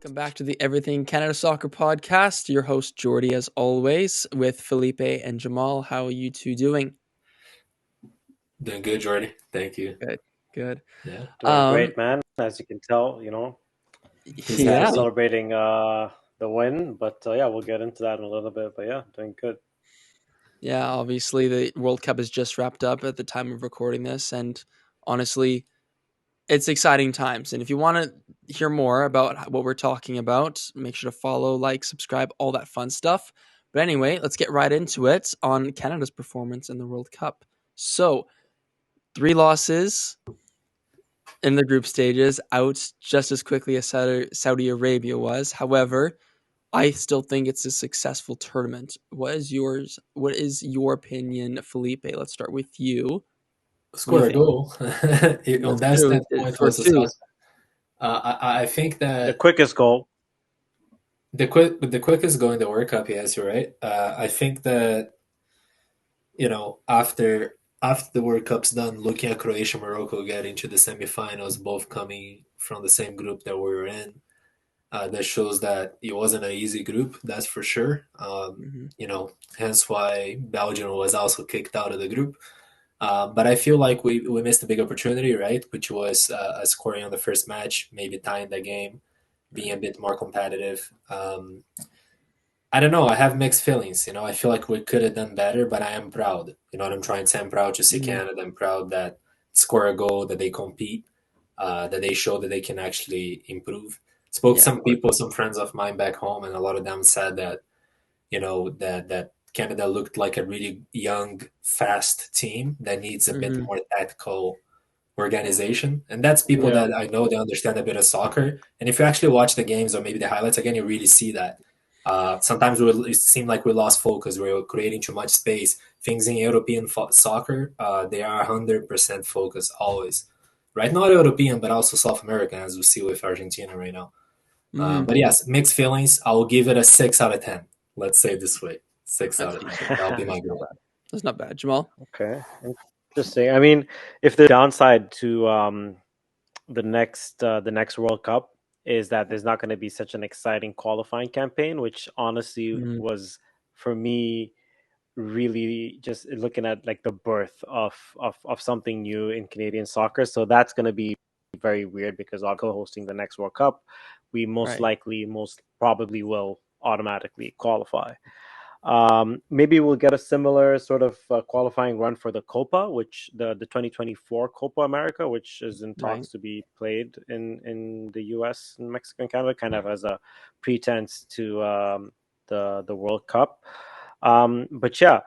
Welcome back to the Everything Canada Soccer Podcast. Your host Jordy, as always, with Felipe and Jamal. How are you two doing? Doing good, Jordy. Thank you. Good. Yeah, Doing great, man. As you can tell, he's Yeah, still happy. celebrating the win. But yeah, we'll get into that in a little bit. But yeah, doing good. yeah. Obviously, the World Cup has just wrapped up at the time of recording this, and honestly, it's exciting times. And if you want to hear more about what we're talking about, make sure to follow, like, subscribe, all that fun stuff. But anyway, let's get right into it on Canada's performance in the World Cup. So, 3 losses in the group stages, out just as quickly as Saudi Arabia was. However, I still think it's a successful tournament. What is yours? What is your opinion, Felipe? Let's start with you. Score a think? goal. On That's that true. It standpoint, scored was a 2. success. I think The that quickest goal. the quickest goal in the World Cup. Yes, you're right. I think that after the World Cup's done, looking at Croatia, Morocco getting to the semifinals, both coming from the same group that we were in. That shows that it wasn't an easy group, that's for sure. Mhm. Hence why Belgium was also kicked out of the group. But I feel like we missed a big opportunity, right? Which was scoring on the first match, maybe tying the game, being a bit more competitive. I don't know. I have mixed feelings. I feel like we could have done better, but I am proud. You know what I'm trying to say? I'm proud to see Mhm. Canada. I'm proud that score a goal, that they compete, that they show that they can actually improve. Spoke to Yeah, of some course. people, some friends of mine back home, and a lot of them said that that Canada looked like a really young, fast team that needs a bit Mhm. more tactical organization. And that's people Yeah. that I know they understand a bit of soccer. And if you actually watch the games or maybe the highlights again, you really see that. Sometimes it seemed like we lost focus. We were creating too much space. Things in European soccer, they are 100% focused always. Right? Not European, but also South American, as we see with Argentina right now. Mhm. But yes, mixed feelings. I will give it a 6 out of 10. Let's say it this way, 6 out That's of 10. decent. That'll be my That's not grade. bad. That's not bad, Jamal. Okay. Interesting. I mean, if the downside to the next World Cup is that there's not going to be such an exciting qualifying campaign, which honestly Mhm. was for me really just looking at like the birth of something new in Canadian soccer. So that's going to be very weird because I'll co-hosting the next World Cup. We Right. most probably will automatically qualify. Maybe we'll get a similar sort of qualifying run for the Copa, which the 2024 Copa America, which is in Right. talks to be played in the U.S. and Mexico and Canada, kind of as a pretense to the World Cup. But yeah,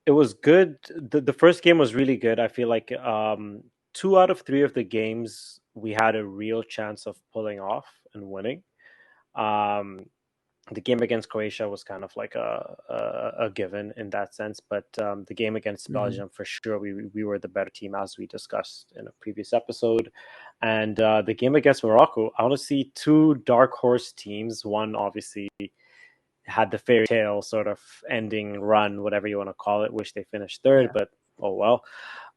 it was good. The first game was really good. I feel like 2 out of 3 of the games we had a real chance of pulling off and winning. Um, the game against Croatia was kind of like a given in that sense, but the game against Mhm. Belgium for sure we were the better team as we discussed in a previous episode, and the game against Morocco, I want to see 2 dark horse teams. One obviously had the fairy tale sort of ending run, whatever you want to call it, which they finished third, Yeah. but oh well.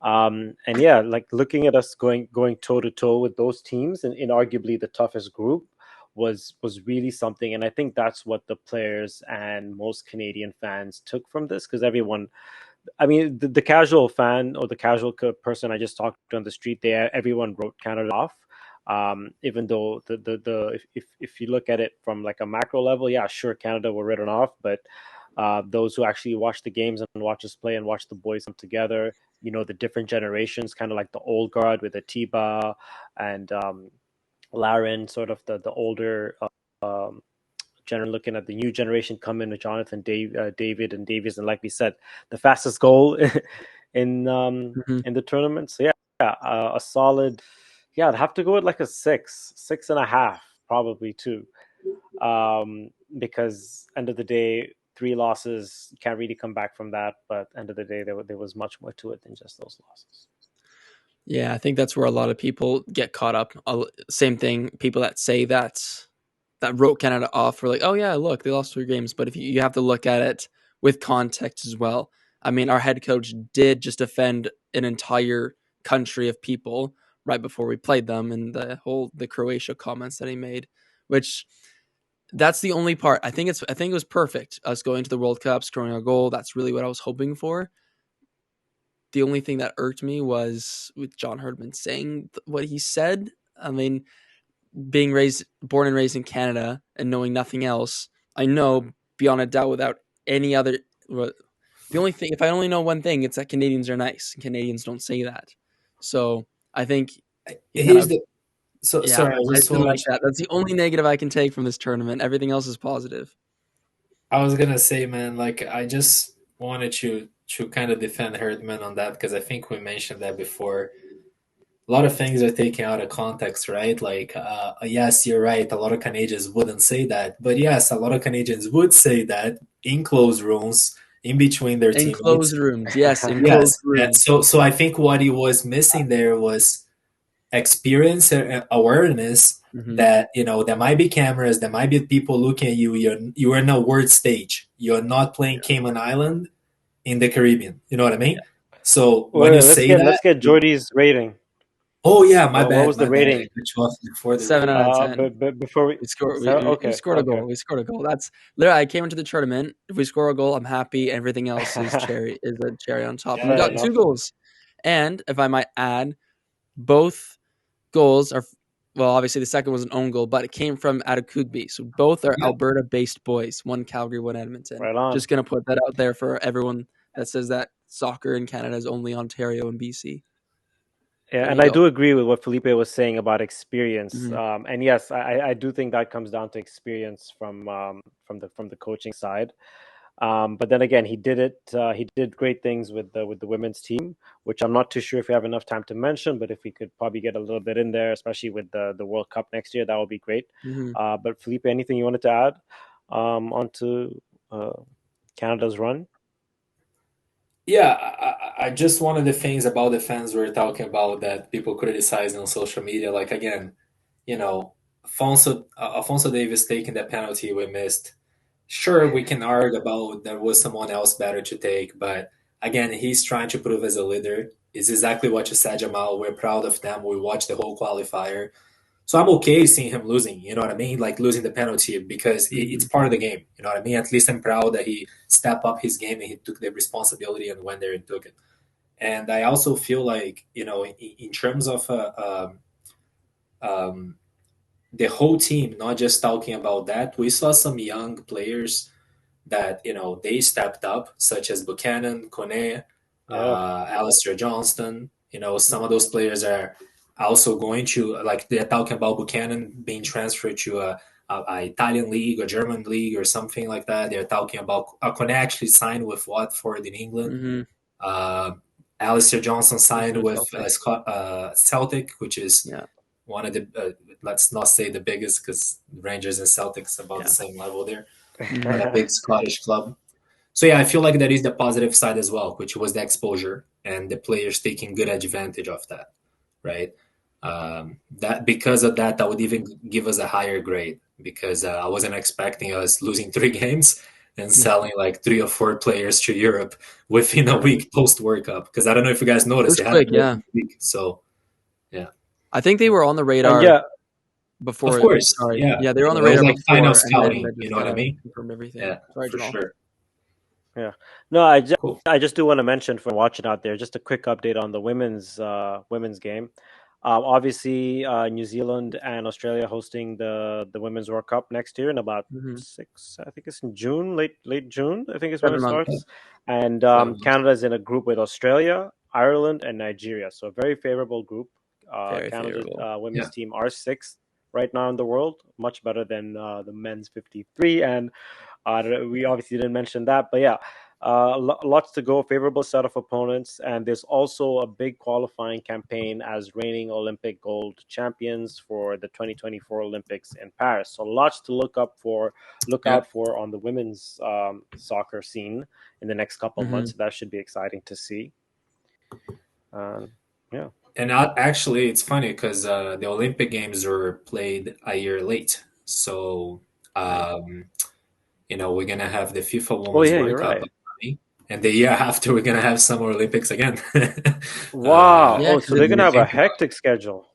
And yeah, like looking at us going toe to toe with those teams in arguably the toughest group was really something. And I think that's what the players and most Canadian fans took from this, because everyone, I mean, the casual fan or the casual person I just talked to on the street, everyone wrote Canada off. Even though if you look at it from like a macro level, yeah, sure, Canada were written off, but those who actually watch the games and watch us play and watch the boys come together, the different generations, kind of like the old guard with Atiba and Laren, sort of the older looking at the new generation come in with Jonathan, David, and Davies, and like we said, the fastest goal Mhm. in the tournament. So yeah, a solid. Yeah, I'd have to go with like a 6.5, probably too, because end of the day, 3 losses, you can't really come back from that. But end of the day, there was much more to it than just those losses. Yeah, I think that's where a lot of people get caught up. Same thing. People that say that wrote Canada off were like, oh yeah, look, they lost 3 games. But if you have to look at it with context as well. I mean, our head coach did just offend an entire country of people right before we played them, and the Croatia comments that he made which that's the only part. I think it was perfect, us going to the World Cup, scoring a goal. That's really what I was hoping for. The only thing that irked me was with John Herdman saying what he said. I mean, being born and raised in Canada and knowing nothing else, I know beyond a doubt without any other. The only thing, if I only know one thing, it's that Canadians are nice. Canadians don't say that. So I think Here's the so yeah, sorry. I I just feel want like that. That's the only negative I can take from this tournament. Everything else is positive. I was gonna say, man, like I just wanted to kind of defend Herdman on that because I think we mentioned that before. A lot of things are taken out of context, right? Like, yes, you're right. A lot of Canadians wouldn't say that, but yes, a lot of Canadians would say that in closed rooms, in between their In teammates. closed rooms, yes, in Yes, closed rooms. so I think what he was missing there was experience and awareness that there might be cameras, there might be people looking at you. You're in a world stage. You're not playing Cayman Island in the Caribbean. You know what I mean? So when you say that, let's get Jordy's rating. oh yeah, my What bad. was the My bad. I rating? cut you off before the 7 rating. out of 10. But before we We scored a goal. We scored a goal. That's literally. I came into the tournament. If we score a goal, I'm happy. Everything else is a cherry on top. Yeah, We got enough. 2 goals, and if I might add, both goals are. Well, obviously the second was an own goal, but it came from Atakugbi. So both are Yeah. Alberta-based boys. One Calgary, one Edmonton. Right on. Just gonna put that out there for everyone that says that soccer in Canada is only Ontario and BC. Yeah, There and you I go. do agree with what Felipe was saying about experience. Mhm. And yes, I do think that comes down to experience from the coaching side. But then again, he did it. He did great things with the women's team, which I'm not too sure if we have enough time to mention. But if we could probably get a little bit in there, especially with the World Cup next year, that would be great. Mhm. But Felipe, anything you wanted to add onto Canada's run? Yeah, I just one of the things about the fans we're talking about that people criticize on social media, like again, Alfonso Davis taking the penalty we missed. Sure, we can argue about there was someone else better to take, but again, he's trying to prove as a leader. It's exactly what you said, Jamal. We're proud of them. We watched the whole qualifier. So I'm okay seeing him losing, you know what I mean? Like losing the penalty because it's part of the game, you know what I mean? At least I'm proud that he stepped up his game and he took the responsibility and went there and took it. And I also feel like, in terms of the whole team, not just talking about that, we saw some young players that, they stepped up, such as Buchanan, Kone, Alistair Johnston. Some of those players are also going to, like, they're talking about Buchanan being transferred to a Italian league or German league or something like that. They're talking about Kone actually signed with Watford in England. Mhm. Alistair Johnson signed with Celtic. Celtic, which is one of the let's not say the biggest because Rangers and Celtics about the same level there, but a big Scottish club. So yeah, I feel like that is the positive side as well, which was the exposure and the players taking good advantage of that, right? That because of that, would even give us a higher grade because I wasn't expecting us losing 3 games and selling like 3 or 4 players to Europe within a week post World Cup. Because I don't know if you guys noticed, it was quick, yeah. So yeah, I think they were on the radar before. Of course, sorry, yeah, they were on the it was radar like before. final And scouting, then you know what I mean? confirmed everything. Yeah, Sorry, for Jamal. sure. Yeah, no, I Cool. just do want to mention for watching out there, just a quick update on the women's game. Obviously, New Zealand and Australia hosting the Women's World Cup next year in about 6. I think it's in June, late June. I think is when it starts. And Canada is in a group with Australia, Ireland, and Nigeria. So a very favorable group. Canada's women's team are 6th right now in the world, much better than the men's 53. And we obviously didn't mention that, but yeah, lots to go. Favorable set of opponents, and there's also a big qualifying campaign as reigning Olympic gold champions for the 2024 Olympics in Paris. So lots to look out for on the women's soccer scene in the next couple of months. That should be exciting to see. Yeah. And actually, it's funny because the Olympic Games were played a year late. So, we're going to have the FIFA Women's World Cup. Right. And the year after, we're going to have Summer Olympics again. Wow. So they're going to have a hectic schedule.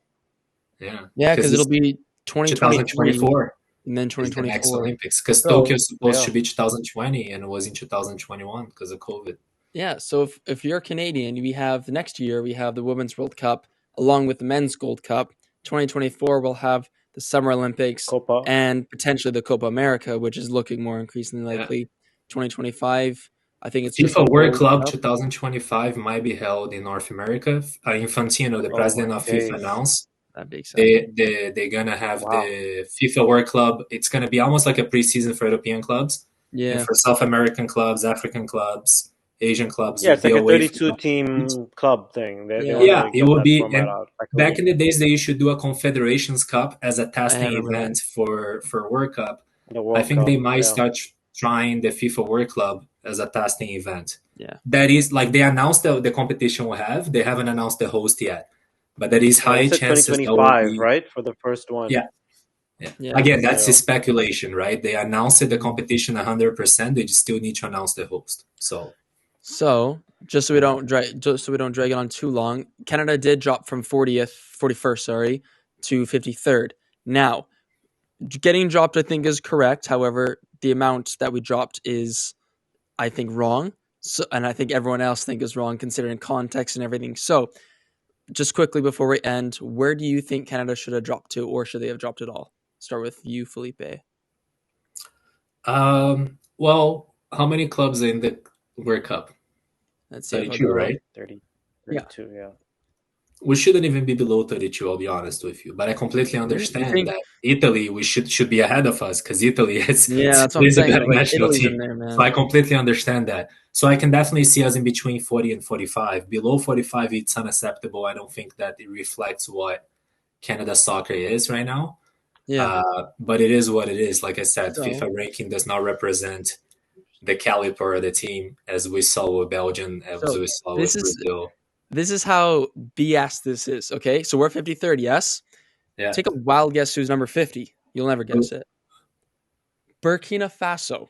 Yeah. Yeah, because it'll be 2024. and then It's the next 2024. Olympics because So, Tokyo is supposed yeah. to be 2020 and it was in 2021 because of COVID. Yeah, so if you're Canadian, we have the next year we have the Women's World Cup along with the Men's Gold Cup. 2024 we'll have the Summer Olympics Copa. and potentially the Copa America, which is looking more increasingly Yeah. likely. 2025, I think it's just FIFA the World Gold Club Cup. 2025 might be held in North America. Infantino, the Oh president my of days. FIFA, announced That'd be exciting. they're gonna have Wow. the FIFA World Club. It's gonna be almost like a preseason for European clubs and Yeah, for South American clubs, African clubs, Asian clubs. Yeah, Will it's be like a away 32 team club thing. They Yeah. want Yeah, to it get will that be. format And out. Like a back in league. the days, they used to do a Confederations Cup as a I testing remember that. event for World Cup. The I World think Cup. they might Yeah. start trying the FIFA World Club as a testing event. Yeah. That is like they announced the competition will have. They haven't announced the host yet, but there is Yeah, high they said chances that will 2025, be. right? For the first one. Yeah. Yeah. Yeah. Again, that's Yeah. speculation, right? They announced the competition 100%. They just still need to announce the host. So just so we don't drag it on too long, Canada did drop from 41st, to 53rd. Now, getting dropped, I think, is correct. However, the amount that we dropped is, I think, wrong. So, and I think everyone else think is wrong considering context and everything. So, just quickly before we end, where do you think Canada should have dropped to, or should they have dropped at all? Start with you, Felipe. Well, how many clubs are in the World Cup? Let's see if I'll 32, go. right? 30, Yeah. 32, yeah. We shouldn't even be below 32, I'll be honest with you. But I completely understand think- that Italy we should be ahead of us because Italy is Yeah, that's what I'm is a saying. better Like, national Italy's in team. there, man. So I completely understand that. So I can definitely see us in between 40 and 45. Below 45, it's unacceptable. I don't think that it reflects what Canada soccer is right now. Yeah. But it is what it is. Like I said, So- FIFA ranking does not represent the caliber of the team as we saw with Belgium, as So we saw this with is- Brazil. This is how BS this is, okay? So we're 53rd, yes? Yeah. Take a wild guess who's number 50. You'll never guess it. Burkina Faso.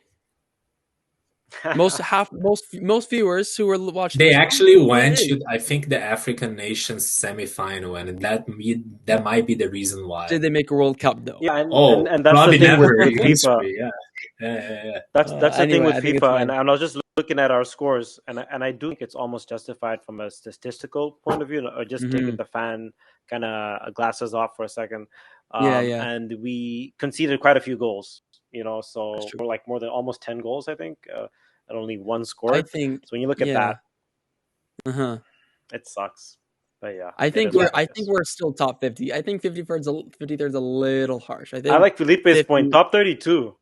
Most viewers who were watching They this actually know what went it is. to, I think, the African Nations semifinal, and that might be the reason why. Did they make a World Cup though? Yeah, and that's probably the thing never with in FIFA. history. Yeah. That's the thing Anyway, with I think it's FIFA, fine. and I was just looking at our scores, and I do think it's almost justified from a statistical point of view, or just taking the fan kind of glasses off for a second. Yeah. And we conceded quite a few goals, so That's true. we're like more than almost 10 goals, I think, and only one scored. I think. So when you look at that, it sucks. But yeah, I think it is I think we're still top 50. I think 53rd's a little harsh. I think I like Felipe's 50 point. Top 32.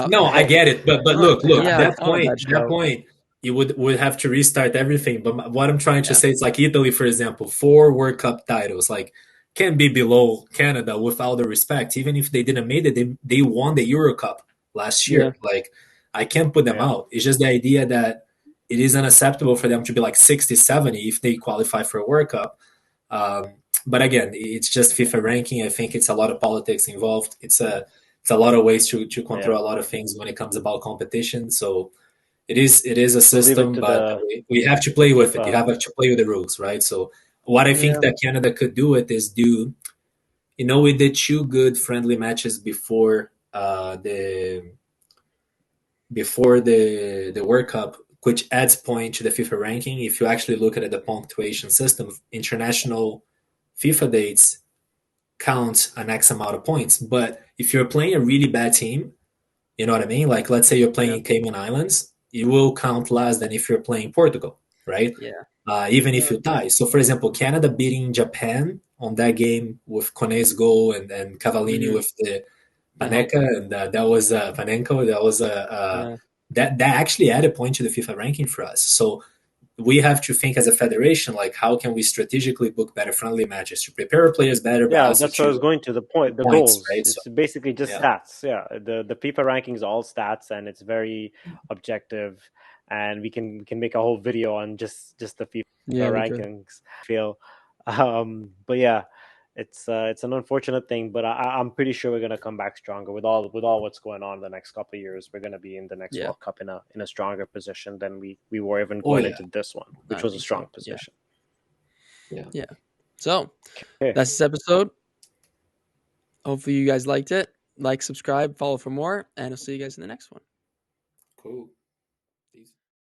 No, I get it, but look, Yeah, that I found that point, you would have to restart everything. But what I'm trying to Yeah. say is like Italy, for example, 4 World Cup titles, like can be below Canada with all the respect. Even if they didn't make it, they won the Euro Cup last year. Yeah. Like I can't put them out. It's just the idea that it is unacceptable for them to be like 60, 70 if they qualify for a World Cup. But again, it's just FIFA ranking. I think it's a lot of politics involved. It's a lot of ways to control a lot of things when it comes about competition. So it is a system, but we have to play with it. You have to play with the rules, right? So what I think that Canada could do it is we did 2 good friendly matches before the World Cup, which adds point to the FIFA ranking. If you actually look at the punctuation system, international FIFA dates count an X amount of points. But if you're playing a really bad team, you know what I mean? Like let's say you're playing Cayman Islands, it will count less than if you're playing Portugal, right? Yeah. Even if you tie. So for example, Canada beating Japan on that game with Kone's goal and Cavallini with the Panenka, and that was Panenko. That was that actually added point to the FIFA ranking for us. So we have to think as a federation, like how can we strategically book better friendly matches to prepare our players better? Yeah, that's what I was going to the point. The points, goals, right? it's basically just stats. Yeah, the FIFA rankings are all stats, and it's very objective. And we can make a whole video on just the FIFA rankings. But yeah, it's an unfortunate thing, but I'm pretty sure we're gonna come back stronger with all what's going on in the next couple of years. We're gonna be in the next World Cup in a stronger position than we were even going into this one, which was a strong position. Yeah. So that's this episode. Hopefully you guys liked it. like, subscribe, follow for more, and I'll see you guys in the next one. Cool.